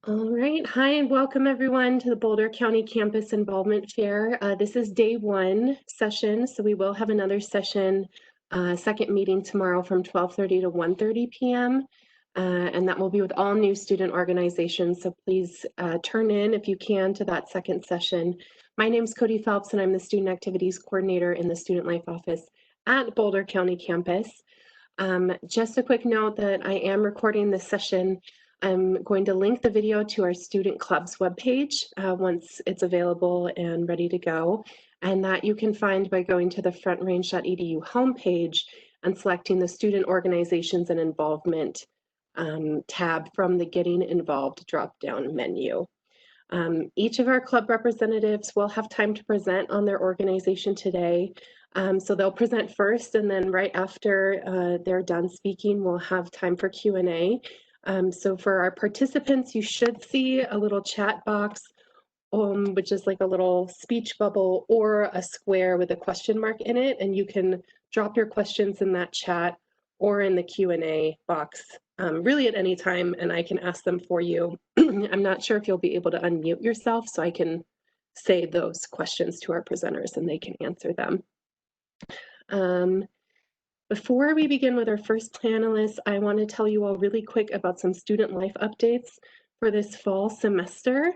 All right. Hi, and welcome everyone to the Boulder County Campus Involvement Fair. This is day one session, so we will have another session, second meeting tomorrow from 12:30 to 1:30 p.m. And that will be with all new student organizations, so please turn in if you can to that second session. My name is Kodi Phelps, and I'm the Student Activities Coordinator in the Student Life Office at Boulder County Campus. Just a quick note that I am recording this session. I'm going to link the video to our Student Club's webpage once it's available and ready to go, and that you can find by going to the frontrange.edu homepage and selecting the Student Organizations and Involvement tab from the Getting Involved drop-down menu. Each of our club representatives will have time to present on their organization today. So they'll present first, and then right after they're done speaking, we'll have time for Q&A. So for our participants, you should see a little chat box, which is like a little speech bubble or a square with a question mark in it, and you can drop your questions in that chat or in the Q&A box really at any time, and I can ask them for you. I'm not sure if you'll be able to unmute yourself, so I can say those questions to our presenters and they can answer them. Before we begin with our first panelist, I want to tell you all really quick about some student life updates for this fall semester.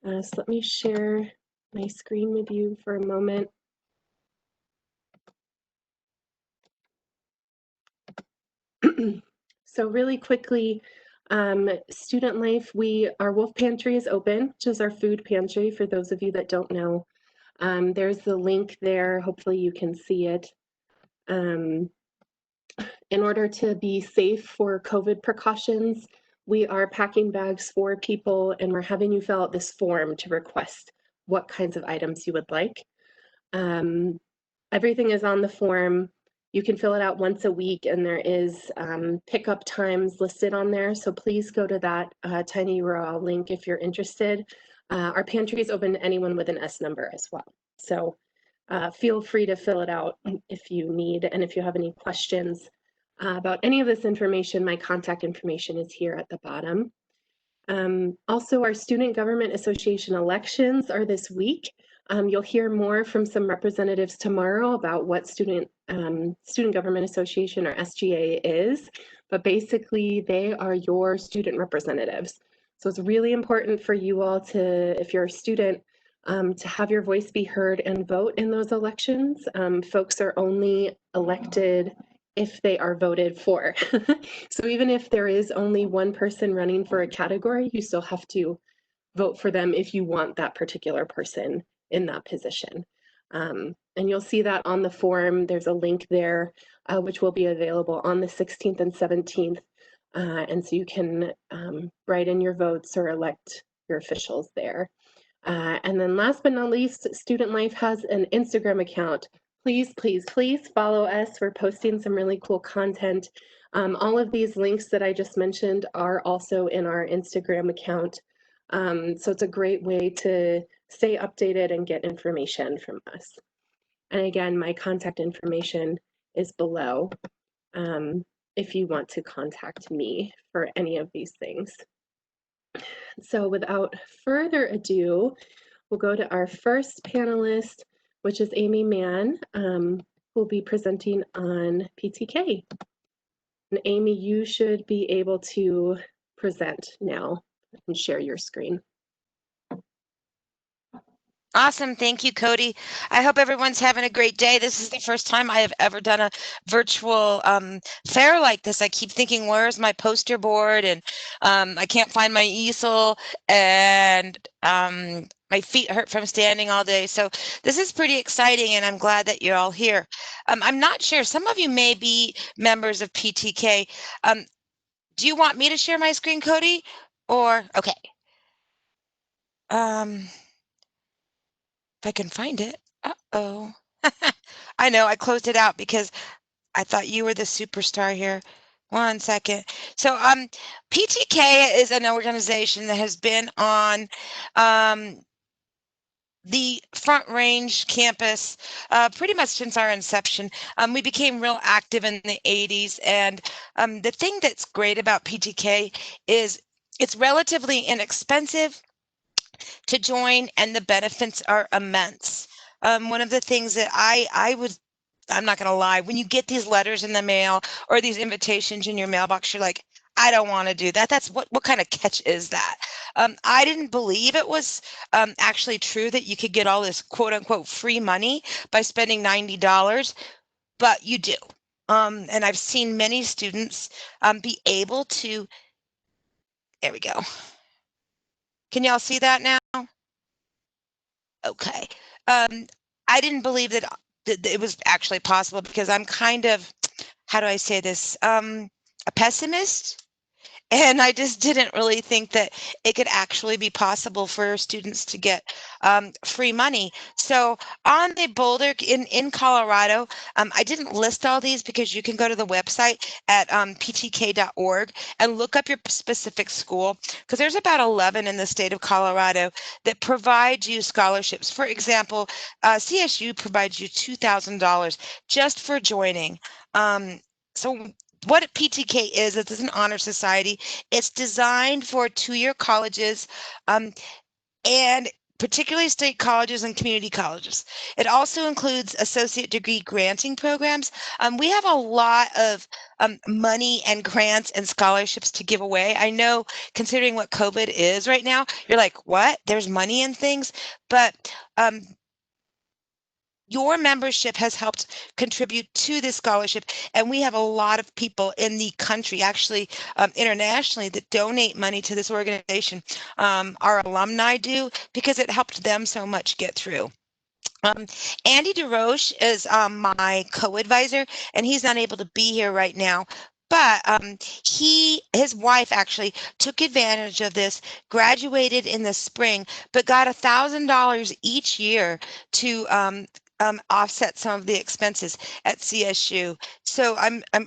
So let me share my screen with you for a moment. So really quickly, student life, our Wolf Pantry is open, which is our food pantry for those of you that don't know. There's the link there. Hopefully you can see it. In order to be safe for COVID precautions, we are packing bags for people, and we're having you fill out this form to request what kinds of items you would like. Everything is on the form. You can fill it out once a week, and there is pickup times listed on there. So please go to that tiny URL link if you're interested. Our pantry is open to anyone with an S number as well. So feel free to fill it out if you need, and if you have any questions about any of this information, my contact information is here at the bottom. Also, our Student Government Association elections are this week. You'll hear more from some representatives tomorrow about what Student Government Association, or SGA, is, but basically they are your student representatives. So it's really important for you all to, if you're a student, to have your voice be heard and vote in those elections. Folks are only elected if they are voted for. So even if there is only one person running for a category, you still have to vote for them if you want that particular person in that position. And you'll see that on the form. There's a link there, which will be available on the 16th and 17th. And so you can write in your votes or elect your officials there. And then last but not least, Student Life has an Instagram account. Please, please, please follow us. We're posting some really cool content. All of these links that I just mentioned are also in our Instagram account. So it's a great way to stay updated and get information from us. And again, my contact information is below if you want to contact me for any of these things. So without further ado, we'll go to our first panelist, which is Amy Mann, who will be presenting on PTK. And Amy, you should be able to present now and share your screen. Awesome. Thank you, Kodi. I hope everyone's having a great day. This is the first time I have ever done a virtual fair like this. I keep thinking, where's my poster board? And I can't find my easel, and my feet hurt from standing all day. So this is pretty exciting, and I'm glad that you're all here. I'm not sure. Some of you may be members of PTK. Do you want me to share my screen, Kodi? Or, okay. If I can find it. Uh-oh. I know, I closed it out because I thought you were the superstar here. 1 second. So PTK is an organization that has been on the Front Range campus pretty much since our inception. We became real active in the 80s, and the thing that's great about PTK is It's relatively inexpensive to join, and the benefits are immense. One of the things that I'm not going to lie, when you get these letters in the mail or these invitations in your mailbox, you're like, I don't want to do that. That's what kind of catch is that? I didn't believe it was actually true that you could get all this quote unquote free money by spending $90, but you do. And I've seen many students be able to, there we go. Can y'all see that now? Okay. Um, I didn't believe that it was actually possible because I'm kind of, how do I say this? A pessimist. And I just didn't really think that it could actually be possible for students to get free money. So on the Boulder in Colorado, I didn't list all these because you can go to the website at ptk.org and look up your specific school, because there's about 11 in the state of Colorado that provide you scholarships. For example, CSU provides you $2,000 just for joining. So what PTK is, it's an honor society. It's designed for two-year colleges and particularly state colleges and community colleges. It also includes associate degree granting programs. We have a lot of money and grants and scholarships to give away. I know, considering what COVID is right now, you're like, what? There's money in things? But your membership has helped contribute to this scholarship, and we have a lot of people in the country, actually internationally, that donate money to this organization. Our alumni do, because it helped them so much get through. Andy DeRoche is my co-advisor, and he's not able to be here right now. But his wife actually took advantage of this, graduated in the spring, but got $1,000 each year to offset some of the expenses at CSU. So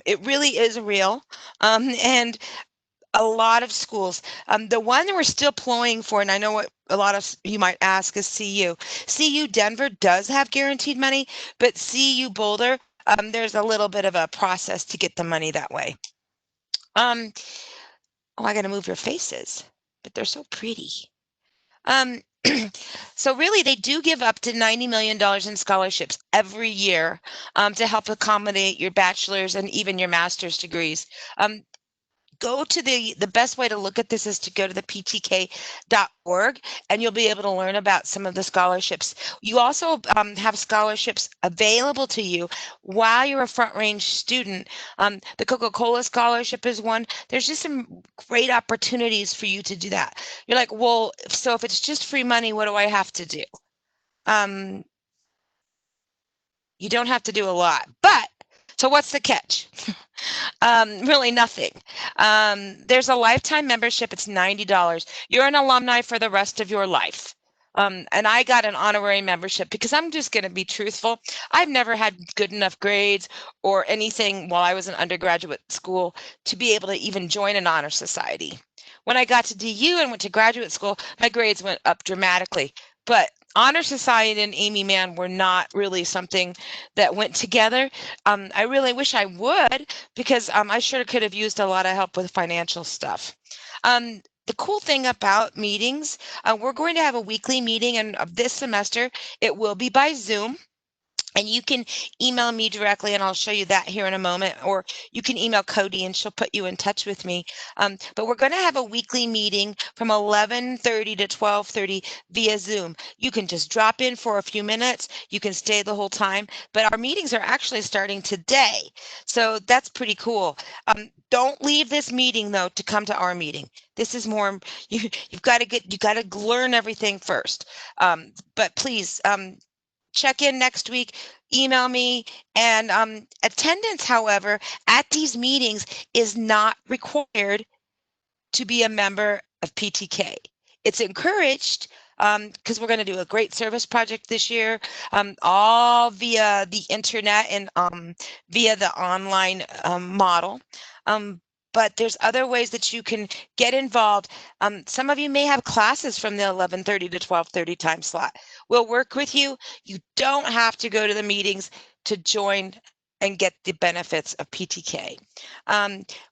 it really is real. And a lot of schools, the one that we're still ploying for, and I know what a lot of you might ask, is CU. CU Denver does have guaranteed money, but CU Boulder, there's a little bit of a process to get the money that way. Oh, I got to move your faces, but they're so pretty. So really, they do give up to $90 million in scholarships every year to help accommodate your bachelor's and even your master's degrees. Go to the best way to look at this is to go to the ptk.org, and you'll be able to learn about some of the scholarships. You also have scholarships available to you while you're a Front Range student. The Coca-Cola scholarship is one. There's just some great opportunities for you to do that. You're like, well, so if it's just free money, what do I have to do? You don't have to do a lot, but so what's the catch? Really nothing. There's a lifetime membership. It's $90. You're an alumni for the rest of your life. And I got an honorary membership because I'm just going to be truthful. I've never had good enough grades or anything while I was in undergraduate school to be able to even join an honor society. When I got to DU and went to graduate school, my grades went up dramatically. But honor society and Amy Mann were not really something that went together. I really wish I would, because I sure could have used a lot of help with financial stuff. The cool thing about meetings, we're going to have a weekly meeting, and this semester it will be by Zoom. And you can email me directly, and I'll show you that here in a moment, or you can email Kodi and she'll put you in touch with me. But we're going to have a weekly meeting from 11:30 to 12:30 via Zoom. You can just drop in for a few minutes. You can stay the whole time, but our meetings are actually starting today. So that's pretty cool. Don't leave this meeting though to come to our meeting. This is more, you've got to learn everything first. But please, check in next week, email me. And attendance, however, at these meetings is not required to be a member of PTK. It's encouraged, because we're going to do a great service project this year, all via the internet and via the online model. But there's other ways that you can get involved. Some of you may have classes from the 11:30 to 12:30 time slot. We'll work with you. You don't have to go to the meetings to join and get the benefits of PTK.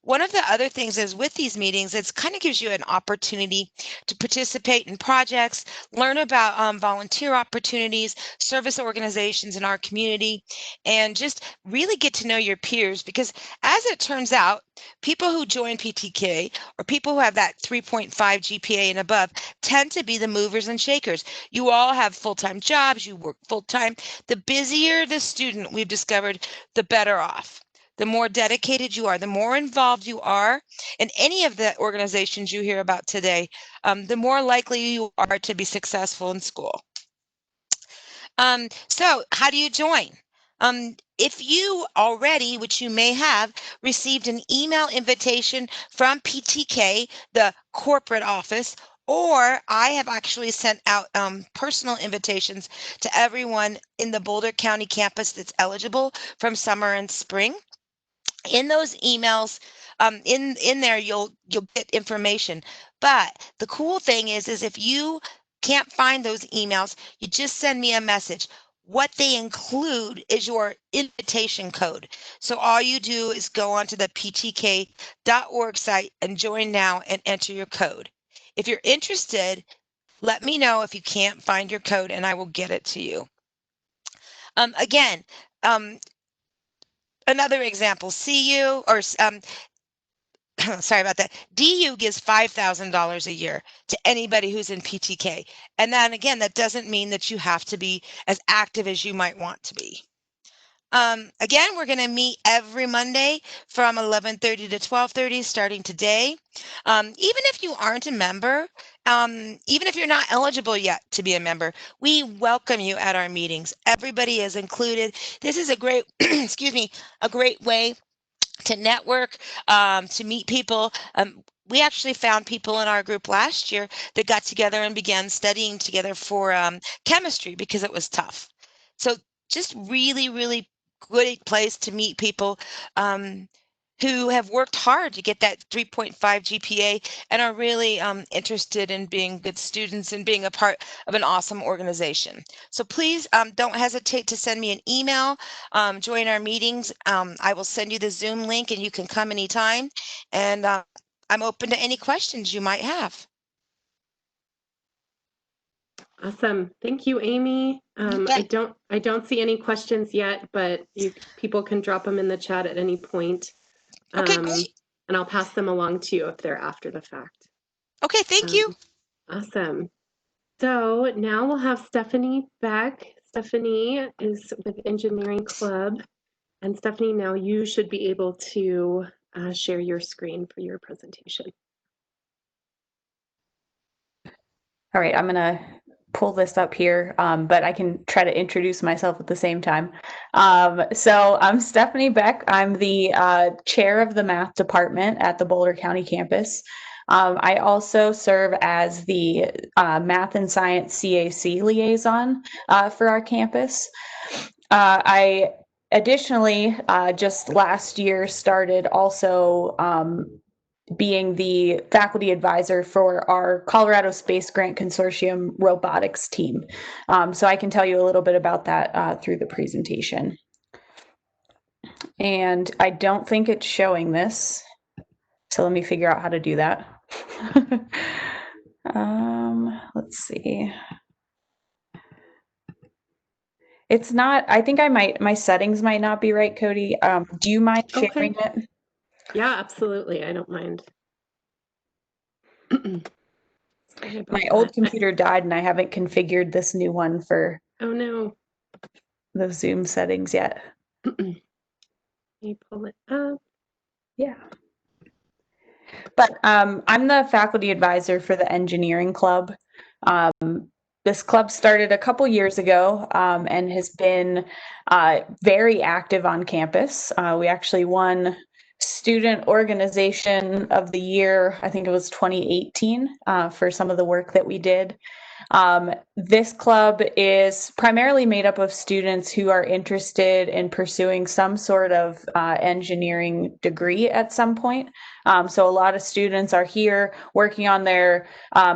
One of the other things is with these meetings, it kind of gives you an opportunity to participate in projects, learn about volunteer opportunities, service organizations in our community, and just really get to know your peers, because as it turns out, people who join PTK or people who have that 3.5 GPA and above tend to be the movers and shakers. You all have full-time jobs, you work full-time. The busier the student, we've discovered, the better off. The more dedicated you are, the more involved you are in any of the organizations you hear about today, the more likely you are to be successful in school. So how do you join? If you already, which you may have, received an email invitation from PTK, the corporate office, or I have actually sent out personal invitations to everyone in the Boulder County campus that's eligible from summer and spring. In those emails, in there, you'll get information. But the cool thing is if you can't find those emails, you just send me a message. What they include is your invitation code. So all you do is go onto the ptk.org site and join now and enter your code. If you're interested, let me know if you can't find your code and I will get it to you. Again, another example, CU or sorry about that. DU gives $5,000 a year to anybody who's in PTK. And then again, that doesn't mean that you have to be as active as you might want to be. Again, we're going to meet every Monday from 11:30 to 12:30 starting today. Even if you aren't a member, even if you're not eligible yet to be a member, we welcome you at our meetings. Everybody is included. This is a great, excuse me, a great way to network, to meet people. We actually found people in our group last year that got together and began studying together for chemistry because it was tough. So just really, really good place to meet people who have worked hard to get that 3.5 GPA and are really interested in being good students and being a part of an awesome organization. So please don't hesitate to send me an email, join our meetings. I will send you the Zoom link and you can come anytime. And I'm open to any questions you might have. Awesome. Thank you, Amy. I don't see any questions yet, but people can drop them in the chat at any point. Okay, great. And I'll pass them along to you if they're after the fact. Okay, thank you. Awesome. So now we'll have Stephanie Beck. Stephanie is with Engineering Club. And Stephanie, now you should be able to share your screen for your presentation. All right, I'm going to pull this up here, but I can try to introduce myself at the same time. So I'm Stephanie Beck. I'm the chair of the math department at the Boulder County campus. I also serve as the math and science CAC liaison for our campus. I additionally just last year started also being the faculty advisor for our Colorado Space Grant Consortium robotics team. So I can tell you a little bit about that through the presentation. And I don't think it's showing this. So let me figure out how to do that. Let's see. It's not, I think my settings might not be right, Kodi. Do you mind sharing it? Yeah, absolutely. I don't mind. My old computer died and I haven't configured this new one for the Zoom settings yet. Let me pull it up. Yeah. But I'm the faculty advisor for the engineering club. This club started a couple years ago and has been very active on campus. We actually won Student Organization of the Year, I think it was 2018, for some of the work that we did. This club is primarily made up of students who are interested in pursuing some sort of engineering degree at some point. So a lot of students are here working on their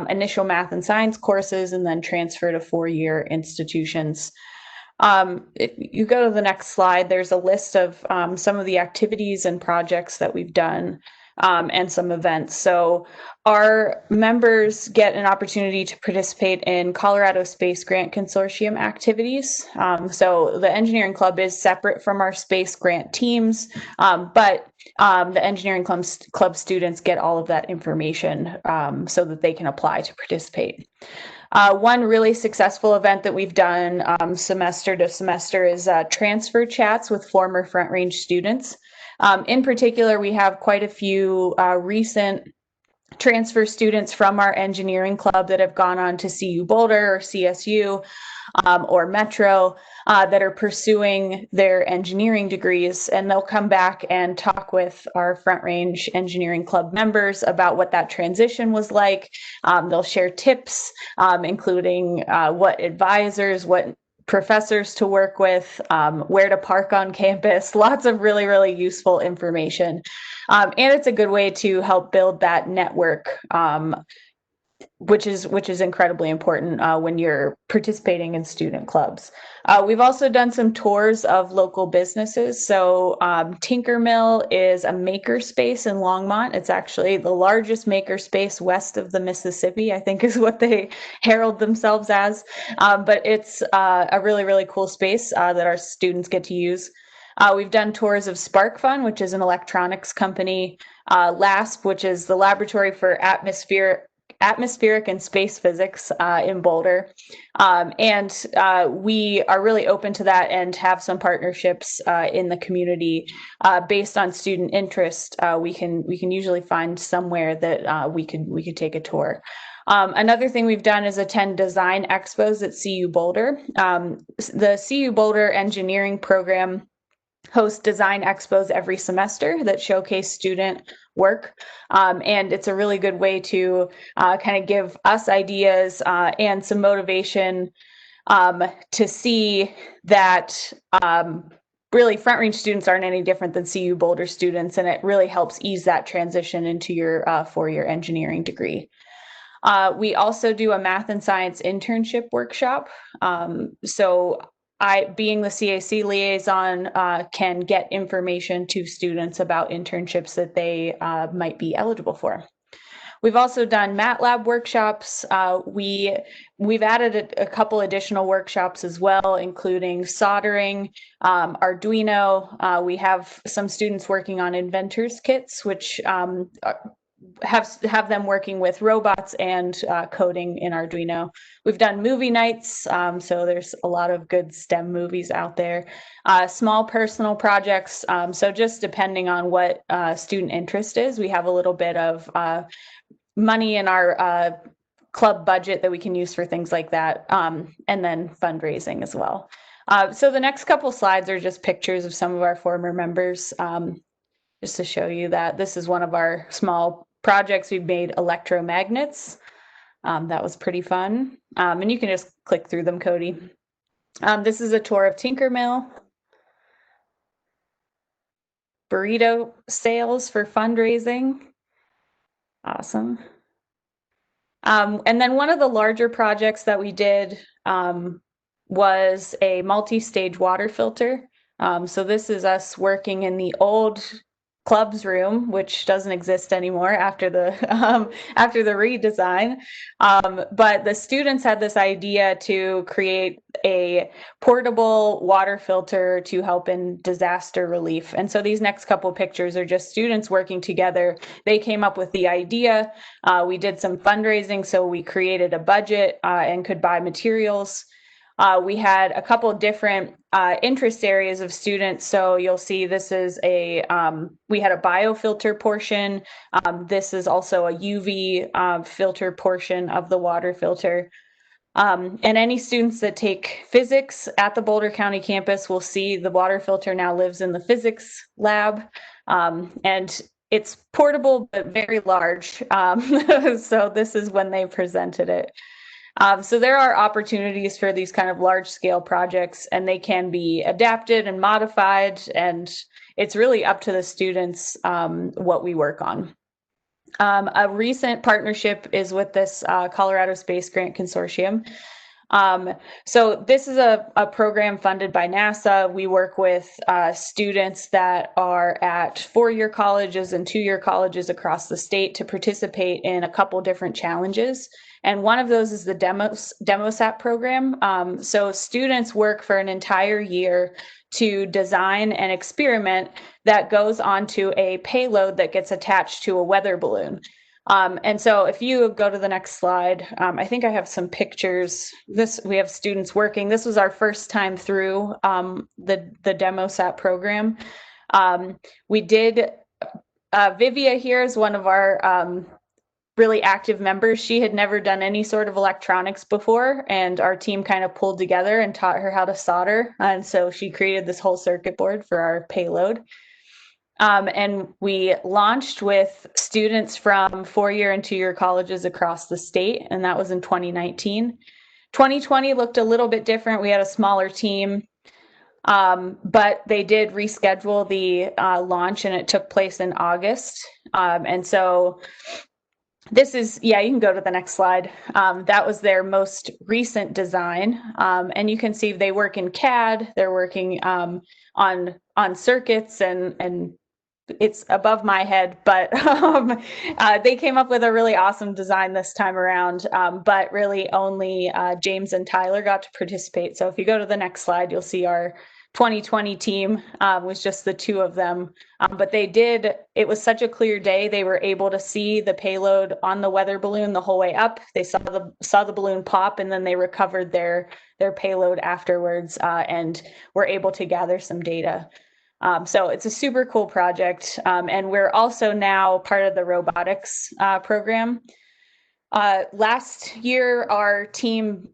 initial math and science courses and then transfer to four-year institutions. If you go to the next slide, there's a list of some of the activities and projects that we've done and some events. So our members get an opportunity to participate in Colorado Space Grant Consortium activities. So the Engineering Club is separate from our space grant teams, but the Engineering Club students get all of that information so that they can apply to participate. One really successful event that we've done semester to semester is transfer chats with former Front Range students. In particular, we have quite a few recent transfer students from our engineering club that have gone on to CU Boulder or CSU or Metro that are pursuing their engineering degrees, and they'll come back and talk with our Front Range Engineering Club members about what that transition was like. They'll share tips, including what advisors, what professors to work with, where to park on campus, lots of really, really useful information. And it's a good way to help build that network, which is incredibly important when you're participating in student clubs. We've also done some tours of local businesses. So Tinkermill is a makerspace in Longmont. It's actually the largest makerspace west of the Mississippi, I think is what they herald themselves as. But it's a really, really cool space that our students get to use. We've done tours of SparkFun, which is an electronics company, LASP, which is the Laboratory for Atmospheric and Space Physics in Boulder. And we are really open to that and have some partnerships in the community based on student interest. We can usually find somewhere that we could take a tour. Another thing we've done is attend design expos at CU Boulder. The CU Boulder engineering program host design expos every semester that showcase student work. And it's a really good way to kind of give us ideas and some motivation to see that really Front Range students aren't any different than CU Boulder students, and it really helps ease that transition into your four-year engineering degree. We also do a math and science internship workshop. So being the CAC liaison, can get information to students about internships that they might be eligible for. We've also done MATLAB workshops. We've added a couple additional workshops as well, including soldering, Arduino. We have some students working on inventors kits, which have them working with robots and coding in Arduino. We've done movie nights, so there's a lot of good STEM movies out there. Small personal projects, so just depending on what student interest is, we have a little bit of money in our club budget that we can use for things like that, and then fundraising as well. So the next couple slides are just pictures of some of our former members, just to show you that this is one of our small projects. We've made electromagnets. That was pretty fun. And you can just click through them, Kodi. This is a tour of Tinkermill. Burrito sales for fundraising. Awesome. And then one of the larger projects that we did was a multi-stage water filter. So this is us working in the old club's room, which doesn't exist anymore after the redesign. But the students had this idea to create a portable water filter to help in disaster relief. And so these next couple pictures are just students working together. They came up with the idea. We did some fundraising, so we created a budget and could buy materials. We had a couple different interest areas of students. So you'll see this is we had a biofilter portion. This is also a UV filter portion of the water filter. And any students that take physics at the Boulder County campus will see the water filter now lives in the physics lab. And it's portable, but very large. So this is when they presented it. So there are opportunities for these kind of large scale projects, and they can be adapted and modified, and it's really up to the students what we work on. A recent partnership is with this Colorado Space Grant Consortium. So this is a program funded by NASA. We work with students that are at 4-year colleges and 2-year colleges across the state to participate in a couple different challenges. And one of those is the DemoSat program. So students work for an entire year to design an experiment that goes onto a payload that gets attached to a weather balloon. And so if you go to the next slide, I think I have some pictures. We have students working. This was our first time through the DemoSat program. We did, Vivia here is one of our really active members. She had never done any sort of electronics before, and our team kind of pulled together and taught her how to solder. And so she created this whole circuit board for our payload. And we launched with students from 4-year and 2-year colleges across the state, and that was in 2019. 2020 looked a little bit different. We had a smaller team, but they did reschedule the launch, and it took place in August. And so this is, yeah, you can go to the next slide. That was their most recent design. And you can see they work in CAD, they're working on circuits, and it's above my head, but they came up with a really awesome design this time around, but really only James and Tyler got to participate. So if you go to the next slide, you'll see our 2020 team was just the 2 of them. But it was such a clear day, they were able to see the payload on the weather balloon the whole way up. They saw the balloon pop, and then they recovered their payload afterwards and were able to gather some data. So it's a super cool project. And we're also now part of the robotics program. Last year, our team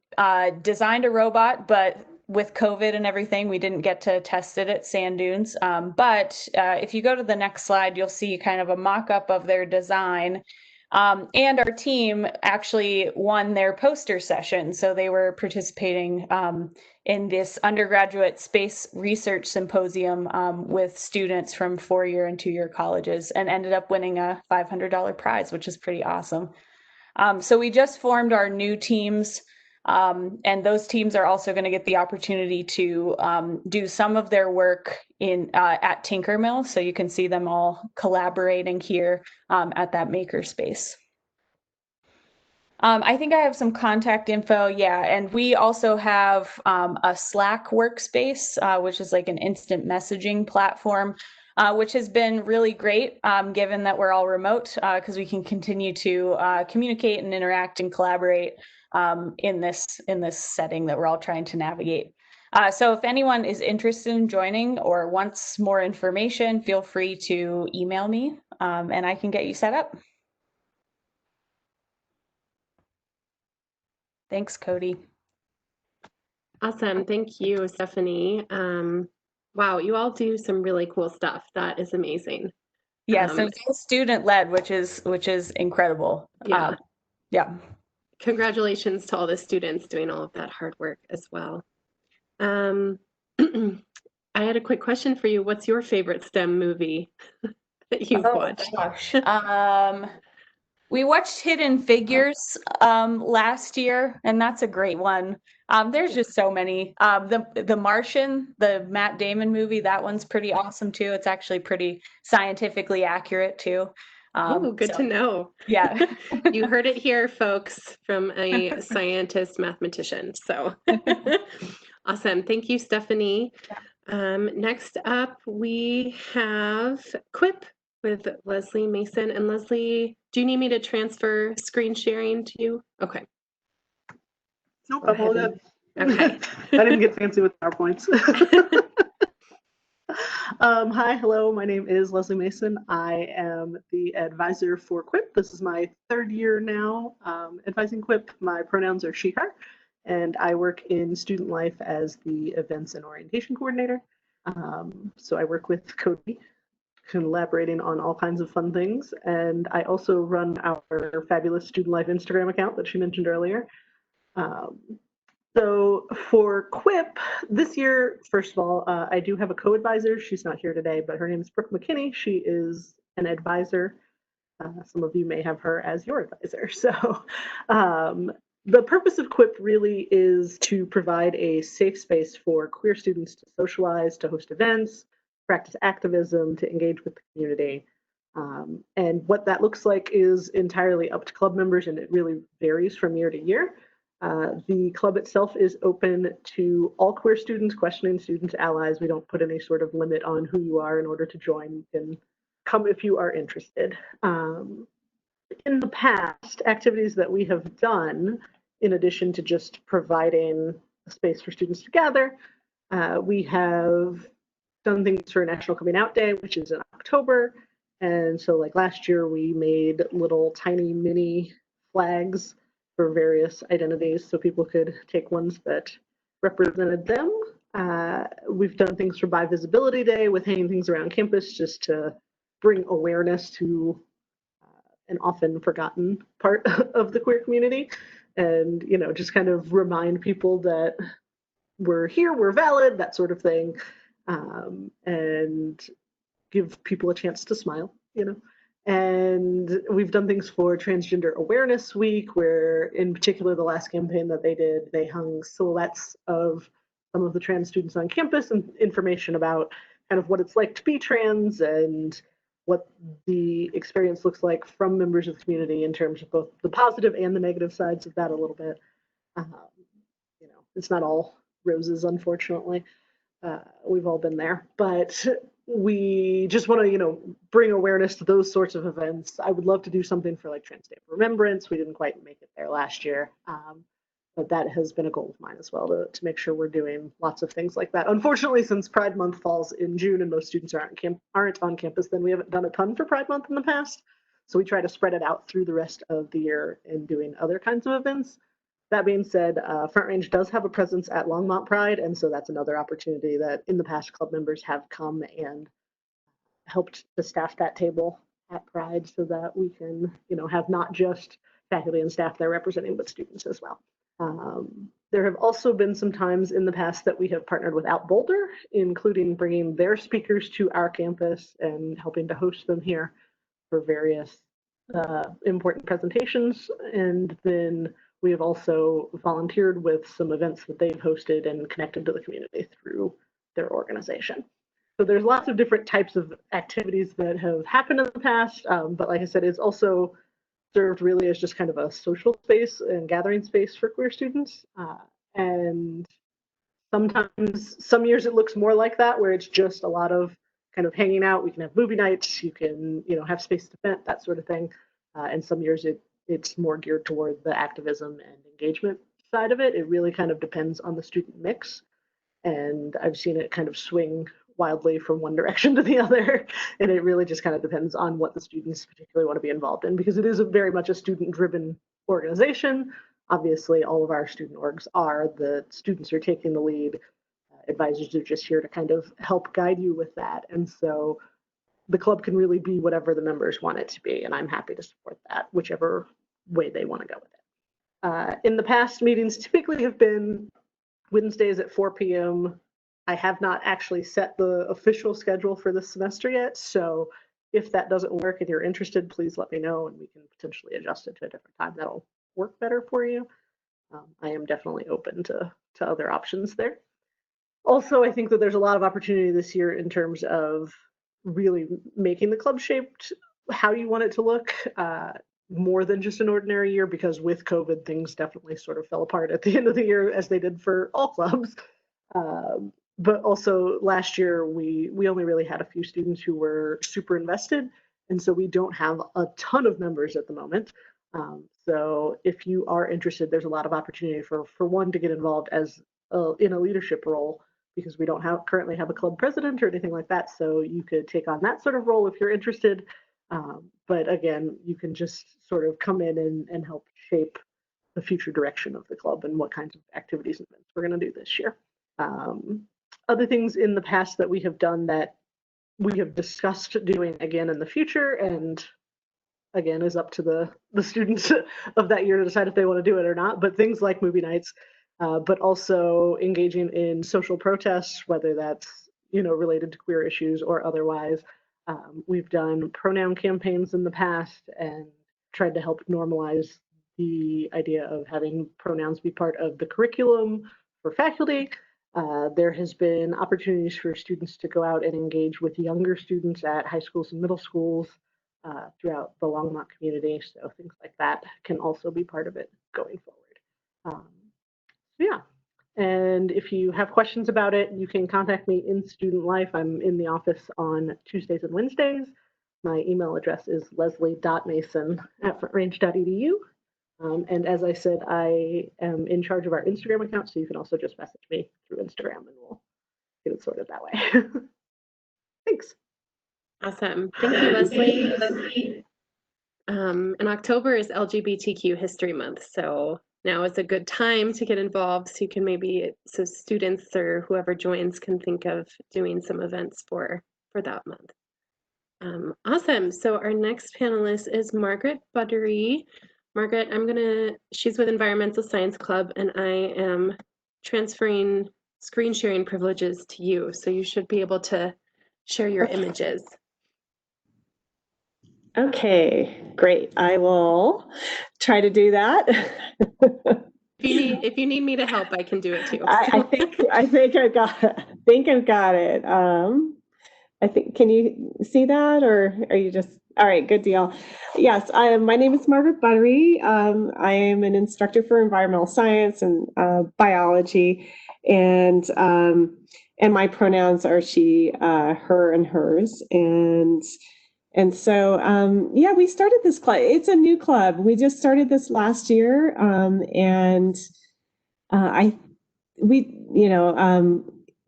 designed a robot, but with COVID and everything, we didn't get to test it at Sand Dunes. But if you go to the next slide, you'll see kind of a mock-up of their design. And our team actually won their poster session. So they were participating in this undergraduate space research symposium with students from 4-year and 2-year colleges, and ended up winning a $500 prize, which is pretty awesome. So we just formed our new teams, and those teams are also going to get the opportunity to do some of their work at Tinkermill. So you can see them all collaborating here at that makerspace. I think I have some contact info. Yeah, and we also have a Slack workspace, which is like an instant messaging platform, which has been really great, given that we're all remote, because we can continue to communicate and interact and collaborate in this setting that we're all trying to navigate. So if anyone is interested in joining or wants more information, feel free to email me, and I can get you set up. Thanks, Kodi. Awesome. Thank you, Stephanie. Wow, you all do some really cool stuff. That is amazing. Yeah, so it's student-led, which is incredible. Yeah. Yeah. Congratulations to all the students doing all of that hard work as well. I had a quick question for you. What's your favorite STEM movie that you've watched? Gosh. We watched Hidden Figures last year, and that's a great one. There's just so many. The Martian, the Matt Damon movie, that one's pretty awesome too. It's actually pretty scientifically accurate too. Oh, good to know. Yeah. You heard it here, folks, from a scientist mathematician. So awesome. Thank you, Stephanie. Next up, we have Quip with Leslie Mason. And Leslie, do you need me to transfer screen sharing to you? Okay. Nope, I'm all good. Okay. I didn't get fancy with PowerPoints. Hi, hello, my name is Leslie Mason. I am the advisor for Quip. This is my 3rd year now advising Quip. My pronouns are she, her, and I work in student life as the events and orientation coordinator. So I work with Kodi, collaborating on all kinds of fun things. And I also run our fabulous Student Life Instagram account that she mentioned earlier. So for Quip, this year, first of all, I do have a co-advisor. She's not here today, but her name is Brooke McKinney. She is an advisor. Some of you may have her as your advisor. So The purpose of Quip really is to provide a safe space for queer students to socialize, to host events, practice activism, to engage with the community. And what that looks like is entirely up to club members, and it really varies from year to year. The club itself is open to all queer students, questioning students, allies. We don't put any sort of limit on who you are in order to join. You can come if you are interested. In the past, activities that we have done, in addition to just providing a space for students to gather, we have done things for National Coming Out Day, which is in October. And so like last year, we made little tiny mini flags for various identities so people could take ones that represented them. We've done things for Bi Visibility Day with hanging things around campus just to bring awareness to an often forgotten part of the queer community, and just kind of remind people that we're here, we're valid, that sort of thing, and give people a chance to smile. And we've done things for Transgender Awareness Week, where in particular the last campaign that they did, they hung silhouettes of some of the trans students on campus and information about kind of what it's like to be trans and what the experience looks like from members of the community in terms of both the positive and the negative sides of that a little bit. It's not all roses, unfortunately. We've all been there, but we just want to, bring awareness to those sorts of events. I would love to do something for like Trans Day of Remembrance. We didn't quite make it there last year, but that has been a goal of mine as well, to make sure we're doing lots of things like that. Unfortunately, since Pride Month falls in June and most students aren't on campus, then we haven't done a ton for Pride Month in the past. So we try to spread it out through the rest of the year in doing other kinds of events. That being said, Front Range does have a presence at Longmont Pride, and so that's another opportunity that in the past club members have come and helped to staff that table at Pride so that we can, have not just faculty and staff there representing, but students as well. There have also been some times in the past that we have partnered with Out Boulder, including bringing their speakers to our campus and helping to host them here for various important presentations. And then we have also volunteered with some events that they've hosted and connected to the community through their organization. So there's lots of different types of activities that have happened in the past, but like I said, it's also served really as just kind of a social space and gathering space for queer students. And sometimes, some years it looks more like that, where it's just a lot of kind of hanging out. We can have movie nights, you can, have space to vent, that sort of thing. And some years it's more geared toward the activism and engagement side of it. It really kind of depends on the student mix. And I've seen it kind of swing wildly from one direction to the other. And it really just kind of depends on what the students particularly want to be involved in, because it is very much a student-driven organization. Obviously, all of our student orgs are. The students are taking the lead. Advisors are just here to kind of help guide you with that. And so the club can really be whatever the members want it to be, and I'm happy to support that, whichever way they want to go with it. In the past, meetings typically have been Wednesdays at 4 p.m. I have not actually set the official schedule for this semester yet, so if that doesn't work and you're interested, please let me know and we can potentially adjust it to a different time that'll work better for you. I am definitely open to other options there. Also, I think that there's a lot of opportunity this year in terms of really making the club shaped how you want it to look, more than just an ordinary year, because with COVID, things definitely sort of fell apart at the end of the year, as they did for all clubs. But also last year, we only really had a few students who were super invested, and so we don't have a ton of members at the moment. So if you are interested, there's a lot of opportunity for one to get involved as in a leadership role, because we don't currently have a club president or anything like that. So you could take on that sort of role if you're interested. But again, you can just sort of come in and help shape the future direction of the club and what kinds of activities and events we're going to do this year. Other things in the past that we have done that we have discussed doing again in the future, and again is up to the students of that year to decide if they want to do it or not, but things like movie nights, but also engaging in social protests, whether that's related to queer issues or otherwise. We've done pronoun campaigns in the past and tried to help normalize the idea of having pronouns be part of the curriculum for faculty. There has been opportunities for students to go out and engage with younger students at high schools and middle schools throughout the Longmont community. So things like that can also be part of it going forward. Yeah. And if you have questions about it, you can contact me in Student Life. I'm in the office on Tuesdays and Wednesdays. My email address is leslie.mason@frontrange.edu. And as I said, I am in charge of our Instagram account, so you can also just message me through Instagram and we'll get it sorted that way. Thanks. Awesome. Thank you, Leslie. And October is LGBTQ History Month, so now is a good time to get involved, so you can so students or whoever joins can think of doing some events for that month. Awesome. So our next panelist is Margaret Buttery. Margaret, she's with Environmental Science Club, and I am transferring screen sharing privileges to you, so you should be able to share your images. Okay, great. I will try to do that. If you need me to help, I can do it too. I think I've got it. I think, can you see that, or are you just, all right, good deal. Yes, my name is Margaret Buttery. I am an instructor for environmental science and biology, and my pronouns are she, her, and hers. And so, yeah, we started this club. It's a new club. We just started this last year,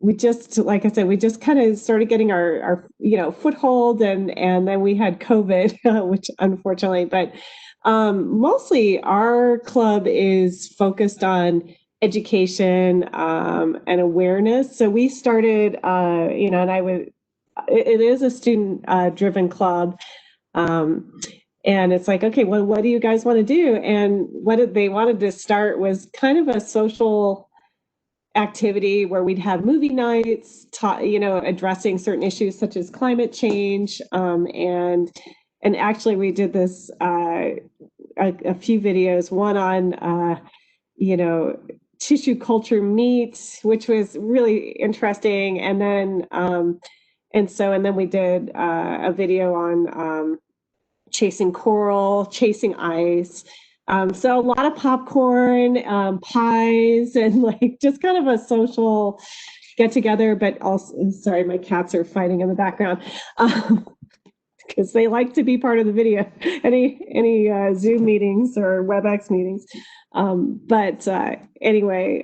we just, like I said, we just kind of started getting our foothold, and then we had COVID, which unfortunately, but mostly our club is focused on education and awareness. So we started, it is a student driven club. And it's like, okay, well, what do you guys want to do? And what they wanted to start was kind of a social activity where we'd have movie nights, addressing certain issues such as climate change. And actually we did this, a few videos, one on, tissue culture meat, which was really interesting. And then, and then we did a video on chasing coral, chasing ice. So a lot of popcorn, pies, and like just kind of a social get together, but also, sorry, my cats are fighting in the background because they like to be part of the video, any Zoom meetings or WebEx meetings. Anyway,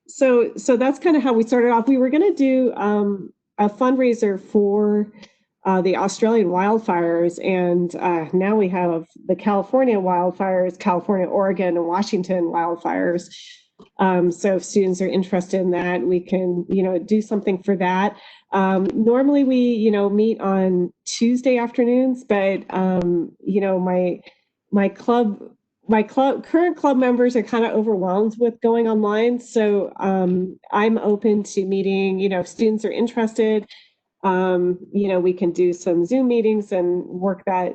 so that's kind of how we started off. We were going to do a fundraiser for the Australian wildfires, and now we have the California wildfires, California, Oregon, and Washington wildfires. So if students are interested in that, we can, do something for that. Normally we, meet on Tuesday afternoons, but my current club members are kind of overwhelmed with going online. So I'm open to meeting, if students are interested. We can do some Zoom meetings and work out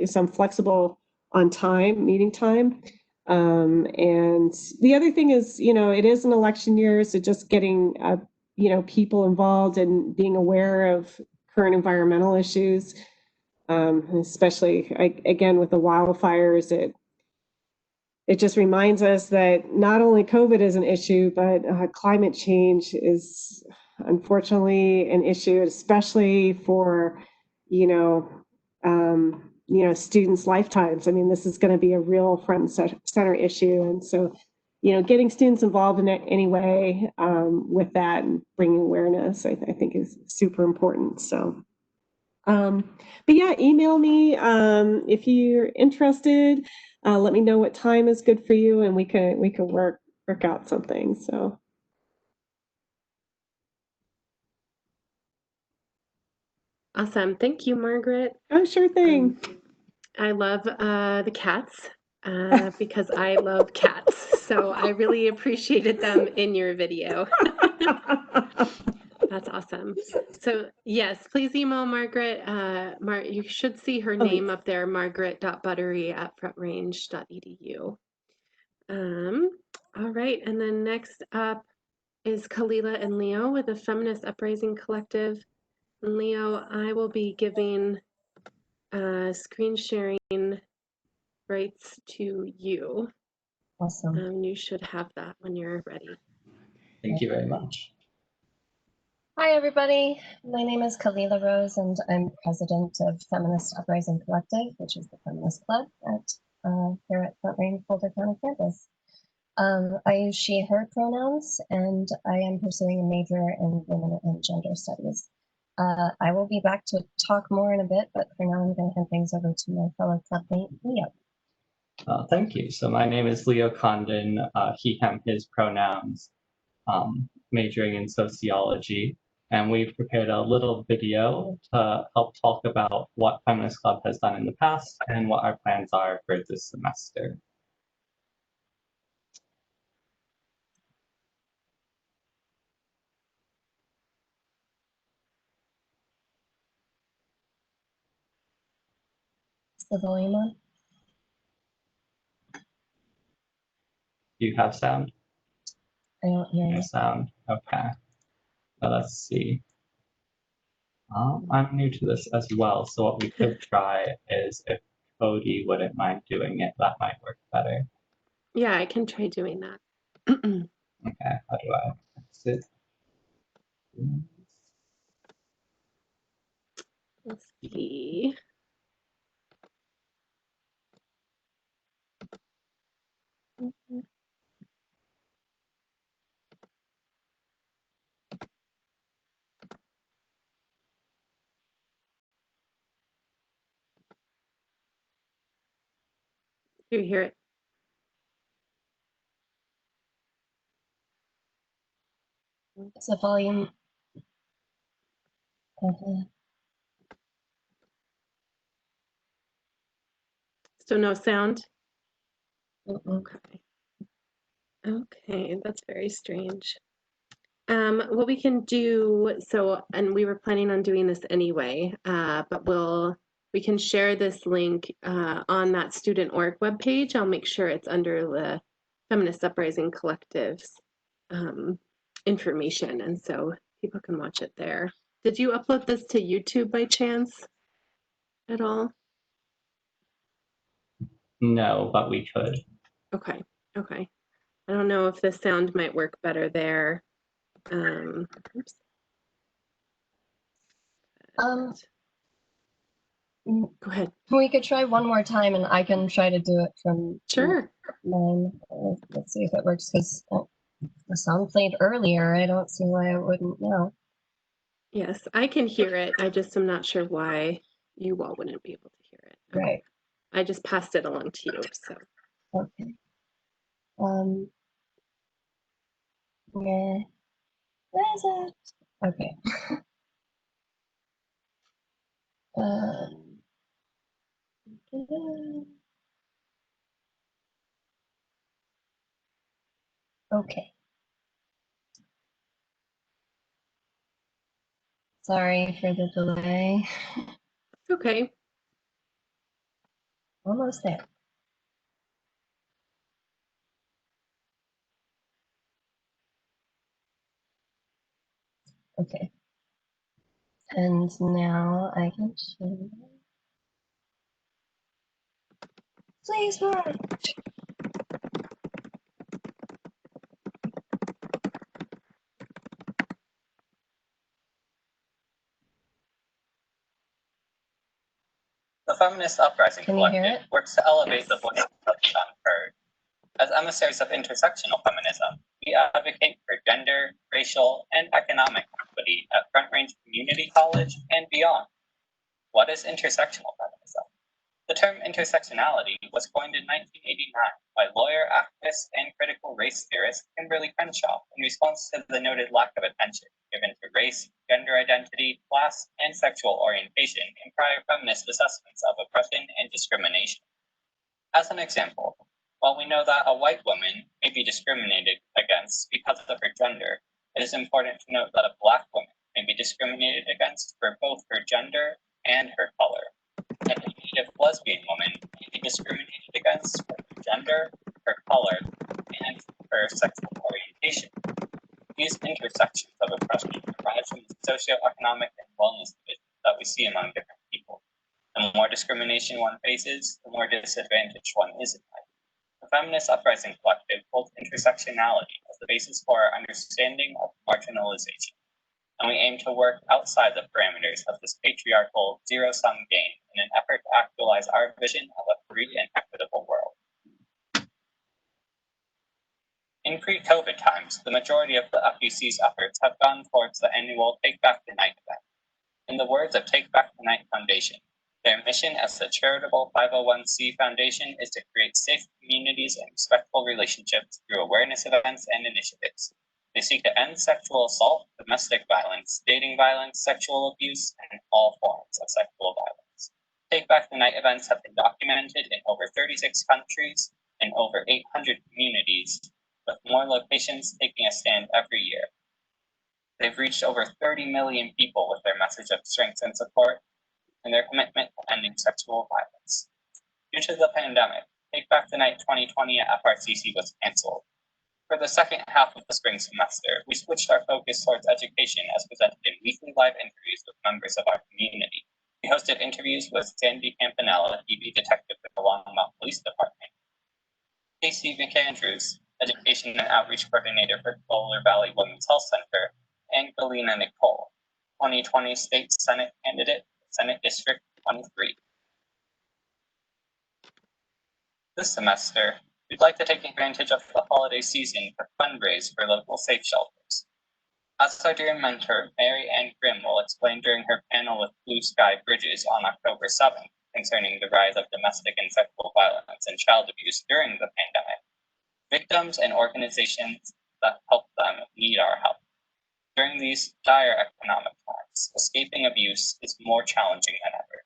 some flexible on time, meeting time. And the other thing is, it is an election year, so just getting, people involved and being aware of current environmental issues, especially again with the wildfires. It just reminds us that not only COVID is an issue, but climate change is unfortunately an issue, especially for, students' lifetimes. I mean, this is going to be a real front and center issue. And so, getting students involved in it anyway with that and bringing awareness, I think is super important. So, but yeah, email me if you're interested. Let me know what time is good for you, and we can work out something. So. Awesome. Thank you, Margaret. Oh, sure thing. I love the cats because I love cats. So I really appreciated them in your video. That's awesome. So yes, please email Margaret. You should see her name up there, margaret.buttery@frontrange.edu. All right, and then next up is Kalila and Leo with the Feminist Uprising Collective. And Leo, I will be giving screen sharing rights to you. Awesome. You should have that when you're ready. Thank you very much. Hi, everybody. My name is Kalila Rose, and I'm president of Feminist Uprising Collective, which is the feminist club here at Front Range Boulder County campus. I use she, her pronouns, and I am pursuing a major in women and gender studies. I will be back to talk more in a bit, but for now I'm going to hand things over to my fellow clubmate, Leo. Thank you. So my name is Leo Condon, he, him, his pronouns, majoring in sociology. And we've prepared a little video to help talk about what Feminist Club has done in the past and what our plans are for this semester. Is the volume on? Do you have sound? I don't hear No you. sound. Okay. Let's see. I'm new to this as well, so what we could try is if Kodi wouldn't mind doing it, that might work better. Yeah, I can try doing that. Okay, how do I exit? Let's see. Do you hear it? Is the volume? So no sound? Mm-mm. Okay. Okay, that's very strange. What we can do, and we were planning on doing this anyway, but we can share this link on that student org webpage. I'll make sure it's under the Feminist Uprising Collective's information, and so people can watch it there. Did you upload this to YouTube by chance at all? No, but we could. Okay, okay. I don't know if the sound might work better there. Oops. Go ahead. We could try one more time, and I can try to do it from Sure. mine. Let's see if it works, because the sound played earlier. I don't see why it wouldn't now. Yes, I can hear it. I just am not sure why you all wouldn't be able to hear it. Okay. Right. I just passed it along to you, so. Okay. Yeah. Where is it? Okay. Okay. Sorry for the delay. Okay. Almost there. Okay. And now I can show. Please work. The Feminist Uprising Can you hear Collective it? works to elevate Yes. the voices of the unheard. As emissaries of intersectional feminism, we advocate for gender, racial, and economic equity at Front Range Community College and beyond. What is intersectional feminism? The term intersectionality was coined in 1989 by lawyer, activist, and critical race theorist Kimberly Crenshaw in response to the noted lack of attention given to race, gender identity, class, and sexual orientation in prior feminist assessments of oppression and discrimination. As an example, while we know that a white woman may be discriminated against because of her gender, it is important to note that a Black woman discriminated against for both her gender and her color. And a Native lesbian woman may be discriminated against for her gender, her color, and her sexual orientation. These intersections of oppression arise from the socioeconomic and wellness divisions that we see among different people. The more discrimination one faces, the more disadvantaged one is in life. The Feminist Uprising Collective holds intersectionality as the basis for our understanding of marginalization, and we aim to work outside the parameters of this patriarchal zero-sum game in an effort to actualize our vision of a free and equitable world. In pre-COVID times, the majority of the FUC's efforts have gone towards the annual Take Back the Night event. In the words of Take Back the Night Foundation, their mission as a charitable 501c foundation is to create safe communities and respectful relationships through awareness events and initiatives. They seek to end sexual assault, domestic violence, dating violence, sexual abuse, and all forms of sexual violence. Take Back the Night events have been documented in over 36 countries and over 800 communities, with more locations taking a stand every year. They've reached over 30 million people with their message of strength and support, and their commitment to ending sexual violence. Due to the pandemic, Take Back the Night 2020 at FRCC was canceled. For the second half of the spring semester, we switched our focus towards education as presented in weekly live interviews with members of our community. We hosted interviews with Sandy Campanella, EB detective with the Longmont Police Department, Casey McAndrews, education and outreach coordinator for Boulder Valley Women's Health Center, and Galina Nicole, 2020 state Senate candidate, Senate District 23. This semester, we'd like to take advantage of the holiday season to fundraise for local safe shelters. As our dear mentor, Mary Ann Grimm, will explain during her panel with Blue Sky Bridges on October 7th concerning the rise of domestic and sexual violence and child abuse during the pandemic, victims and organizations that help them need our help. During these dire economic times, escaping abuse is more challenging than ever.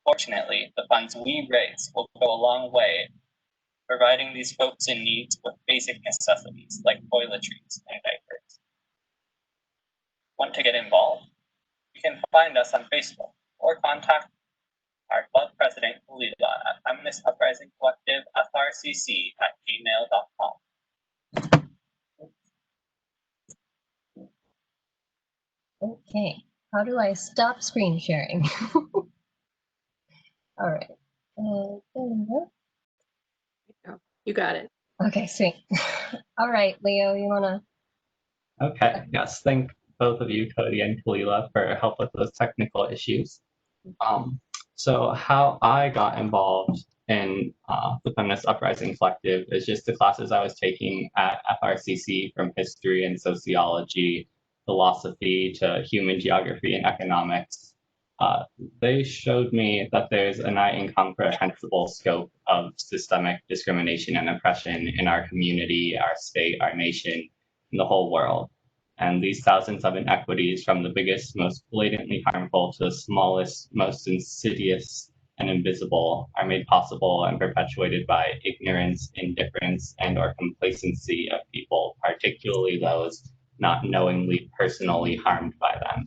Fortunately, the funds we raise will go a long way, providing these folks in need with basic necessities like toiletries and diapers. Want to get involved? You can find us on Facebook or contact our club president, Kalila, at Feminist Uprising Collective FRCC@gmail.com. Okay, how do I stop screen sharing? All right. There we go. You got it. Okay, sweet. All right, Leo, you wanna? Okay, yes, thank both of you, Kodi and Kalila, for help with those technical issues. So how I got involved in the Feminist Uprising Collective is just the classes I was taking at FRCC, from history and sociology, philosophy to human geography and economics. They showed me that there's a nigh incomprehensible scope of systemic discrimination and oppression in our community, our state, our nation, and the whole world. And these thousands of inequities, from the biggest, most blatantly harmful to the smallest, most insidious and invisible, are made possible and perpetuated by ignorance, indifference, and or complacency of people, particularly those not knowingly personally harmed by them.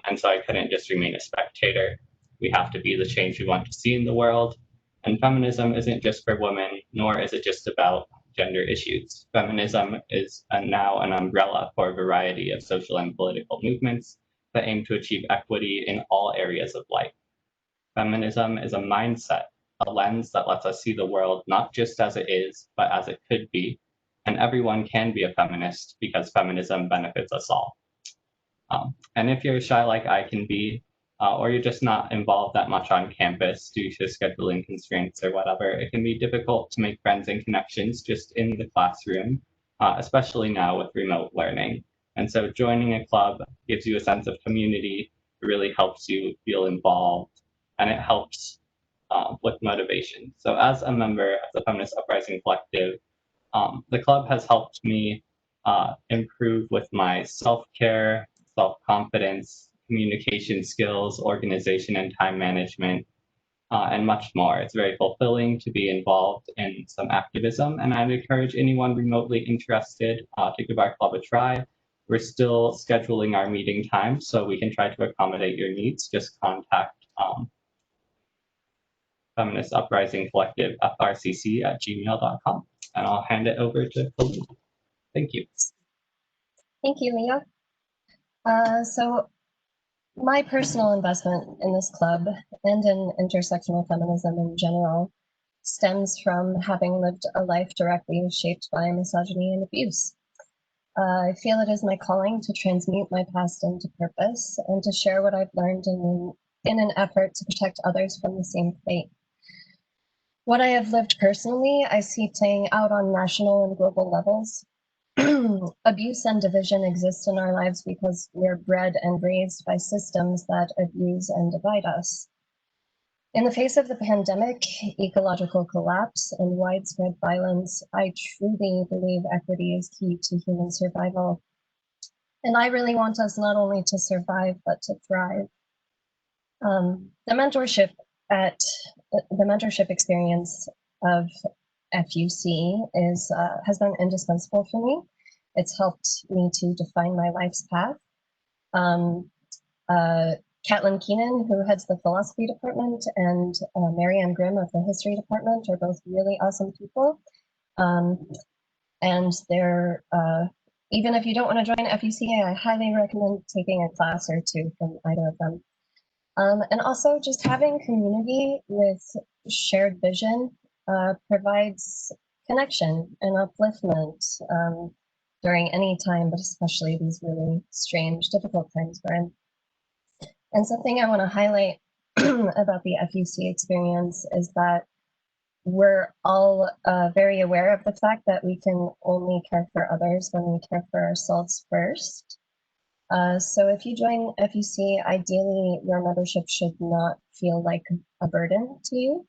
And so I couldn't just remain a spectator. We have to be the change we want to see in the world. And feminism isn't just for women, nor is it just about gender issues. Feminism is now an umbrella for a variety of social and political movements that aim to achieve equity in all areas of life. Feminism is a mindset, a lens that lets us see the world not just as it is, but as it could be. And everyone can be a feminist because feminism benefits us all. And if you're shy like I can be, or you're just not involved that much on campus due to scheduling constraints or whatever, it can be difficult to make friends and connections just in the classroom, especially now with remote learning. And so joining a club gives you a sense of community, it really helps you feel involved, and it helps with motivation. So as a member of the Feminist Uprising Collective, the club has helped me improve with my self-care, self-confidence, communication skills, organization and time management, and much more. It's very fulfilling to be involved in some activism, and I'd encourage anyone remotely interested to give our club a try. We're still scheduling our meeting time, so we can try to accommodate your needs. Just contact Feminist Uprising Collective, frcc@gmail.com. And I'll hand it over to Kalila. Thank you. Thank you, Leo. So my personal investment in this club and in intersectional feminism in general stems from having lived a life directly shaped by misogyny and abuse. I feel it is my calling to transmute my past into purpose and to share what I've learned in an effort to protect others from the same fate. What I have lived personally, I see playing out on national and global levels. Abuse and division exist in our lives because we're bred and raised by systems that abuse and divide us. In the face of the pandemic, ecological collapse, and widespread violence, I truly believe equity is key to human survival. And I really want us not only to survive, but to thrive. The mentorship experience of FUC has been indispensable for me. It's helped me to define my life's path. Caitlin Keenan, who heads the philosophy department, and Marianne Grimm of the history department are both really awesome people. And they're, even if you don't want to join FUC, I highly recommend taking a class or two from either of them. And also just having community with shared vision provides connection and upliftment during any time, but especially these really strange, difficult times we're in. And something I want to highlight about the FUC experience is that we're all very aware of the fact that we can only care for others when we care for ourselves first. So if you join FUC, ideally your membership should not feel like a burden to you,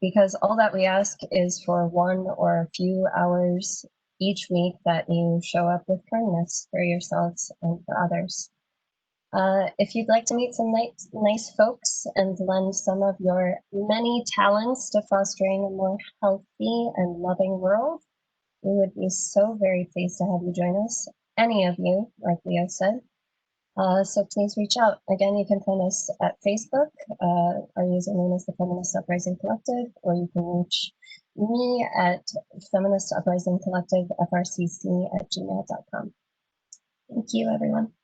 because all that we ask is for 1 or a few hours each week that you show up with kindness for yourselves and for others. If you'd like to meet some nice folks and lend some of your many talents to fostering a more healthy and loving world, we would be so very pleased to have you join us. Any of you, like Leo said. So please reach out. Again, you can find us at Facebook. Our username is the Feminist Uprising Collective, or you can reach me at Feminist Uprising Collective, frcc@gmail.com. Thank you, everyone.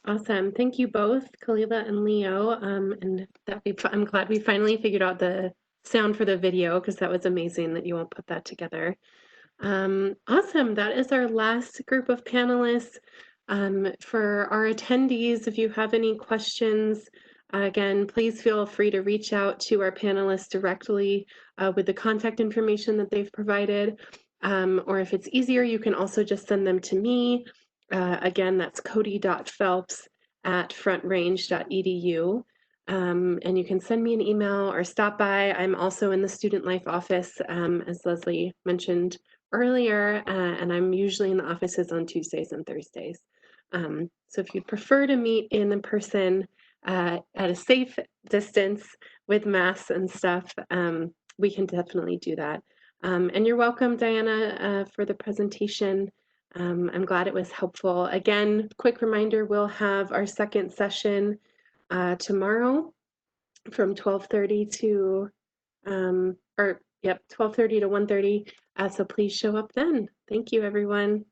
Awesome. Thank you both, Kalila and Leo. And I'm glad we finally figured out the sound for the video, because that was amazing that you all put that together. Awesome. That is our last group of panelists. For our attendees, if you have any questions, again, please feel free to reach out to our panelists directly with the contact information that they've provided. Or if it's easier, you can also just send them to me. Again, that's cody.phelps@frontrange.edu. And you can send me an email or stop by. I'm also in the student life office, as Leslie mentioned earlier, and I'm usually in the offices on Tuesdays and Thursdays. So if you'd prefer to meet in person at a safe distance with masks and stuff, we can definitely do that. And you're welcome, Diana, for the presentation. I'm glad it was helpful. Again, quick reminder, we'll have our second session tomorrow from 12:30 to 12:30 to 1:30. So please show up then. Thank you, everyone.